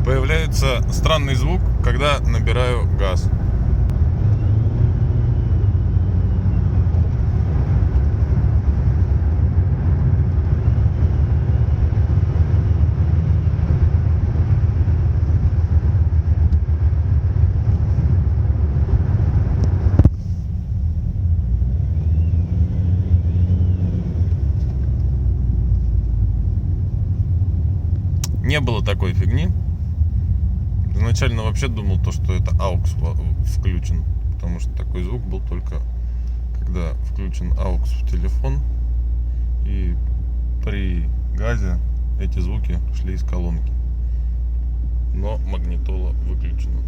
Появляется странный звук, когда набираю газ. Не было такой фигни. Изначально вообще думал, что это AUX включен, потому что такой звук был только когда включен AUX в телефон, и при газе эти звуки шли из колонки, но магнитола выключена.